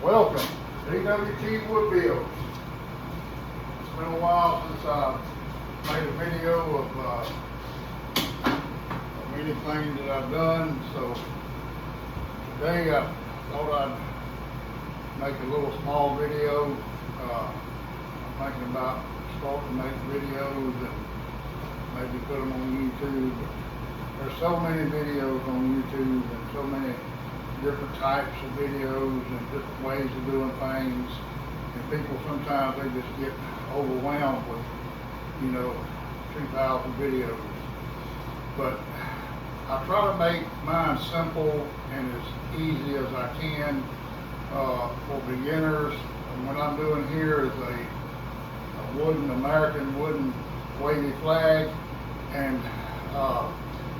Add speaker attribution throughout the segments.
Speaker 1: Welcome, DWT Wood Builds. It's been a while since I made a video of anything that I've done, so today I thought I'd make a little small video. I'm thinking about starting to make videos and maybe put them on YouTube. There's so many videos on YouTube and so many different types of videos and different ways of doing things, and people sometimes they just get overwhelmed with 2,000 videos. But I try to make mine simple and as easy as I can for beginners. And what I'm doing here is a American wooden wavy flag, and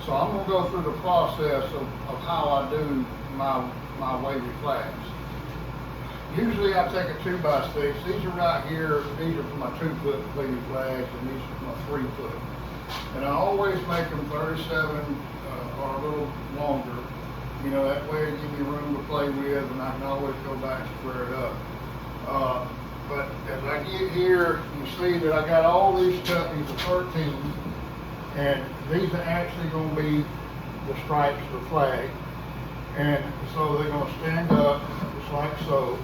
Speaker 1: so I'm going to go through the process of how I do my wavy flags. Usually I take a 2x6. These are right here. These are for my 2-foot wavy flags, and these are for my 3-foot. And I always make them 37 or a little longer. That way it gives me room to play with, and I can always go back and square it up. But as I get here, you see that I got all these cut. These are 13, and these are actually going to be the stripes of the flag. And so they're going to stand up just like so.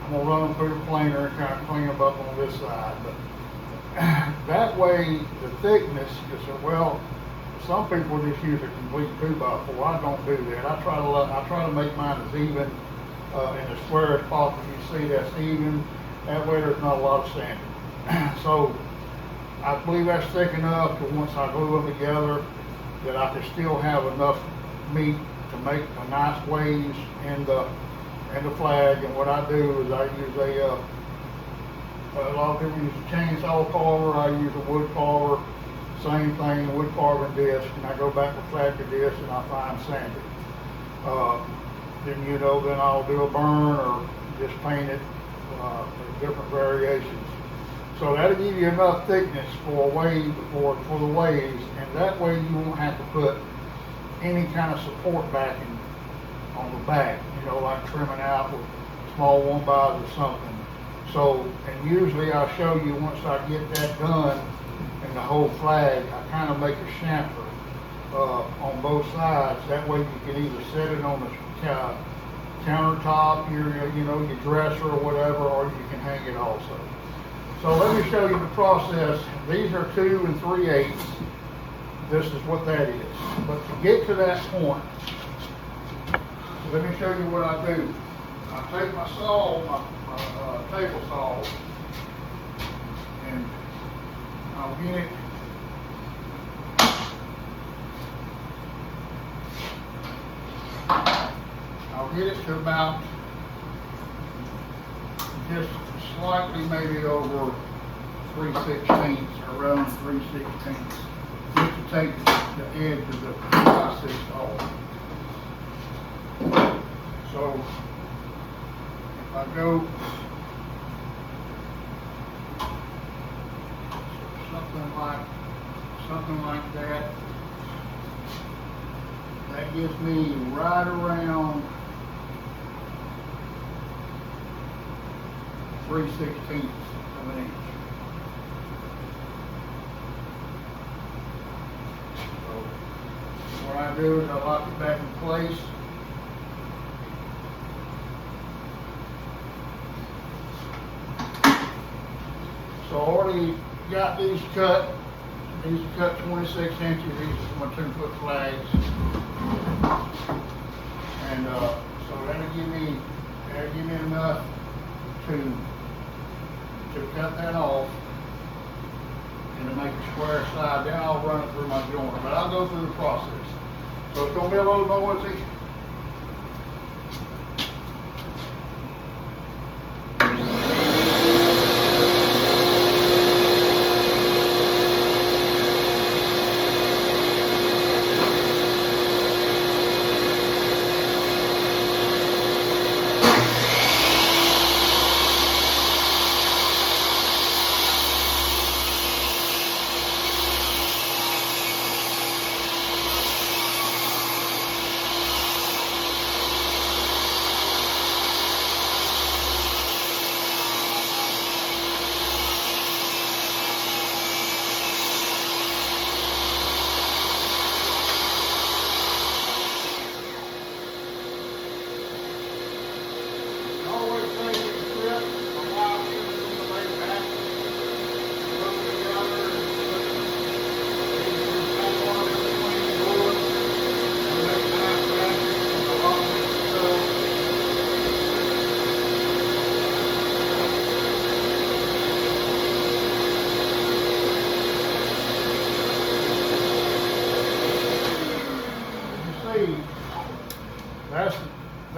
Speaker 1: I'm going to run them through the planer and kind of clean them up on this side. But that way, the thickness, some people just use a complete 2x4. I don't do that. I try to make mine as even and as square as possible. You see that's even. That way there's not a lot of sanding. So I believe that's thick enough that once I glue them together, that I can still have enough meat to make a nice waves in the flag. And what I do is I use a lot of people use a chainsaw carver. I use a wood carver. Same thing, wood carving disc, and I go back with flatter disc and I fine sand it. Then I'll do a burn or just paint it. Different variations. So that'll give you enough thickness for the waves, and that way you won't have to put any kind of support backing on the back, like trimming out with small 1x or something. So, and usually I'll show you once I get that done and the whole flag, I kind of make a chamfer on both sides. That way you can either set it on the countertop, your dresser or whatever, or you can hang it also. So let me show you the process. These are 2 3/8. This is what that is. But to get to that point, let me show you what I do. I take my saw, my table saw, and I'll get it to about just slightly maybe over 3/16, around 3/16, just to take the edge of the 2x6 off. So if I go something like that, that gives me right around 3/16 of an inch. So what I do is I lock it back in place. So I already got these cut. These are cut 26 inches. These are for my 2-foot flags. And so that'll give me enough to cut that off and to make a square side. Then I'll run it through my joiner, but I'll go through the process. So it's going to be a little noisy.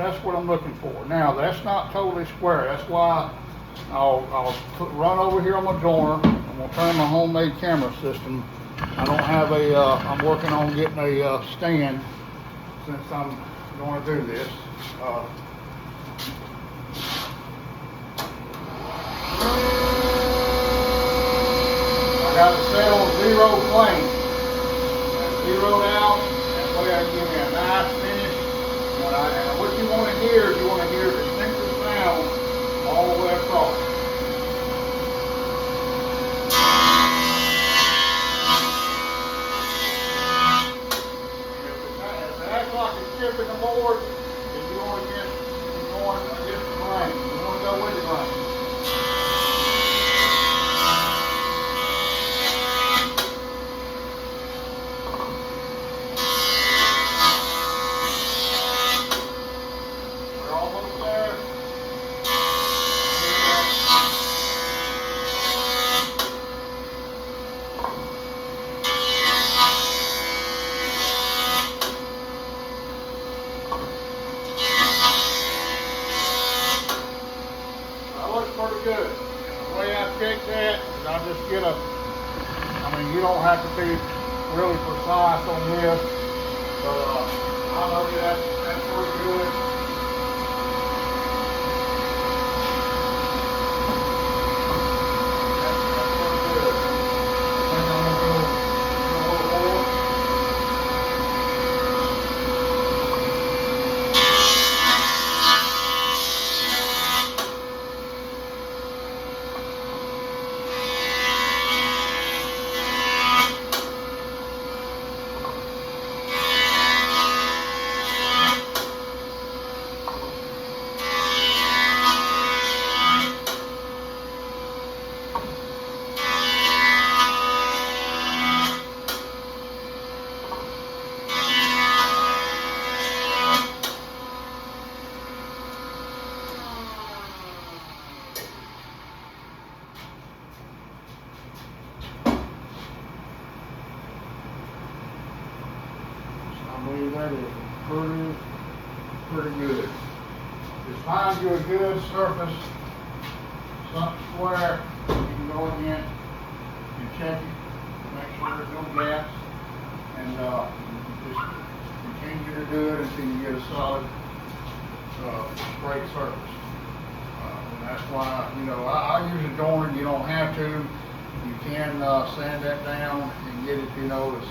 Speaker 1: that's what I'm looking for. Now, that's not totally square. That's why run over here on my joiner. I'm gonna turn my homemade camera system. I don't have I'm working on getting a stand since I'm going to do this. I got the set on 0 flame. Zeroed out, that way I give me a nice finish. And what you want to hear is you want to hear distinctive sound all the way across. If it acts like it's chipping the board, then you're going against the grain. You want to go with the grain. Pretty good. And the way I check that is I just get you don't have to be really precise on this, but I know that's pretty good. That's pretty good. I think I'm going to go a little more. I believe that is pretty good. Just find you a good surface, something square, you can go again and check it, make sure there's no gaps, and just continue to do it until you get a solid, straight surface. And that's why, I use a joiner. You don't have to. You can sand that down and get it, as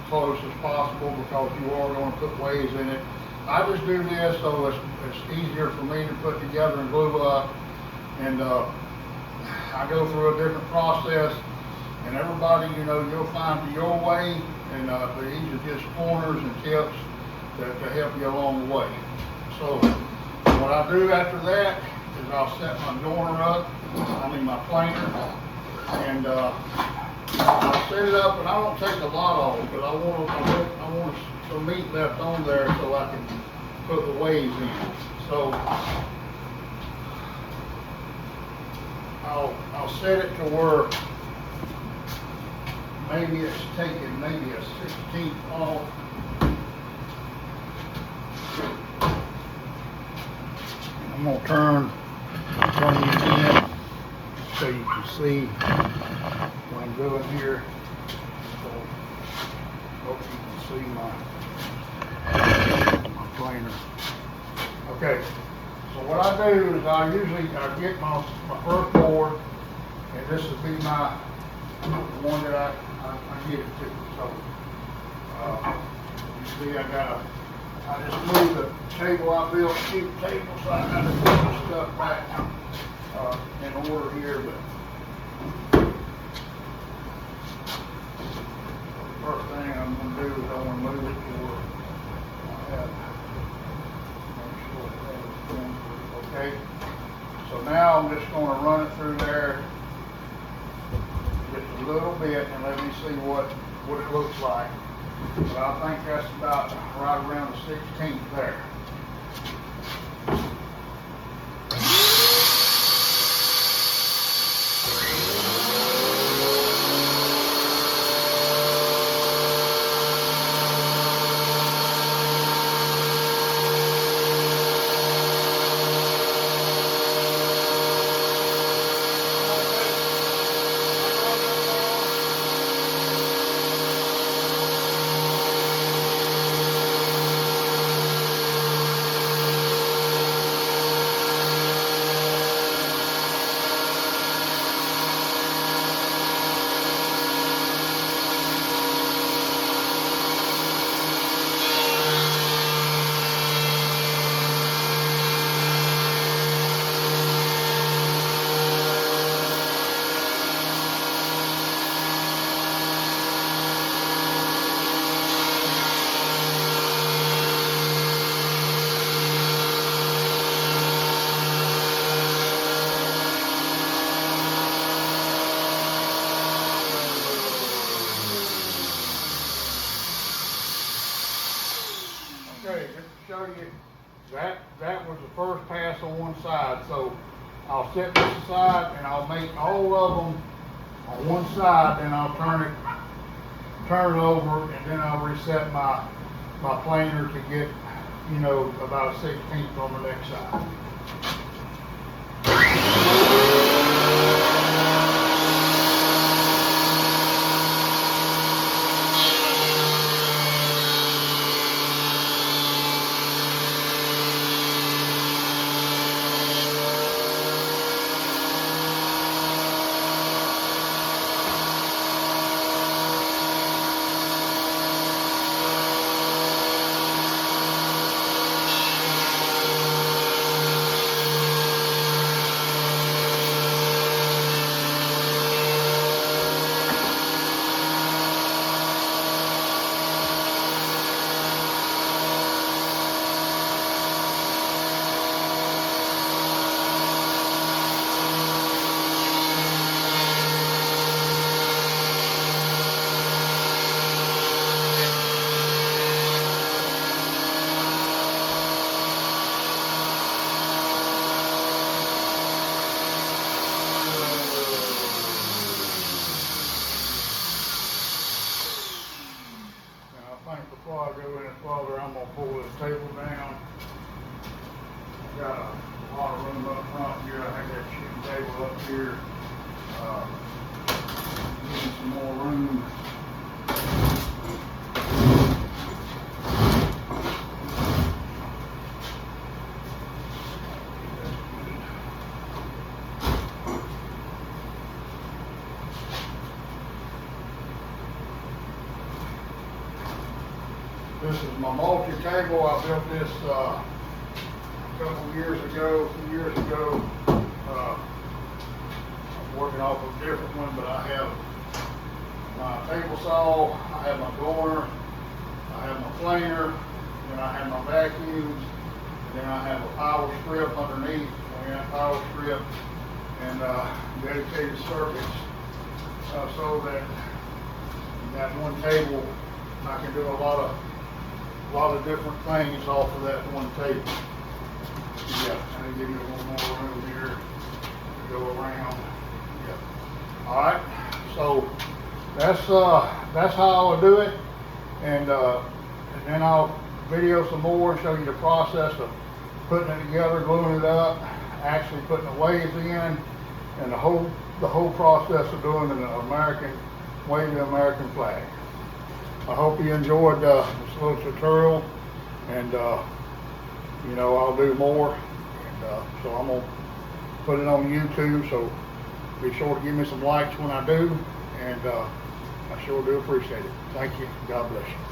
Speaker 1: close as possible, because you are going to put waves in it. I just do this so it's easier for me to put together and glue up, and I go through a different process, and everybody, you'll find your way, and these are just pointers and tips to help you along the way. So what I do after that is I'll set my joiner up, my planer, and I set it up, and I don't take a lot off because I want some meat left on there so I can put the waves in. So I'll set it to where maybe it's taking maybe a 16th off. I'm gonna turn these in so you can see what I'm doing here. So hope you can see my planer. Okay, so what I do is I get my first board, and this would be the one that I get it to. So you see I just moved the table I built, cheap table, so I got to put the stuff back in order here. But the first thing I'm going to do is I want to move it to where I have, make sure that is going through. Okay, so now I'm just going to run it through there just a little bit and let me see what it looks like. But I think that's about right around the 16th there. show you, that was the first pass on one side. So I'll set this aside and I'll make all of them on one side, then I'll turn it over, and then I'll reset my planer to get, you know, about a 16th on the next side. Before I go any further, I'm going to pull this table down. I've got a lot of room up front here. I have that shooting table up here. Give me some more room. This is my multi-table. I built this a couple years ago, 2 years ago. I'm working off a different one, but I have my table saw, I have my dorner, I have my planer, then I have my vacuums, and then I have a power strip underneath, and power strip, and dedicated circuits, so that that one table I can do a lot of different things off of that one table. Yeah, and then give me a little more room here to go around. Yeah. All right. So that's how I'll do it, and then I'll video some more and show you the process of putting it together, gluing it up, actually putting the waves in, and the whole process of doing an American wavy American flag. I hope you enjoyed this little tutorial, and you know, I'll do more, and so I'm gonna put it on YouTube, so be sure to give me some likes when I do, and I sure do appreciate it. Thank you. God bless you.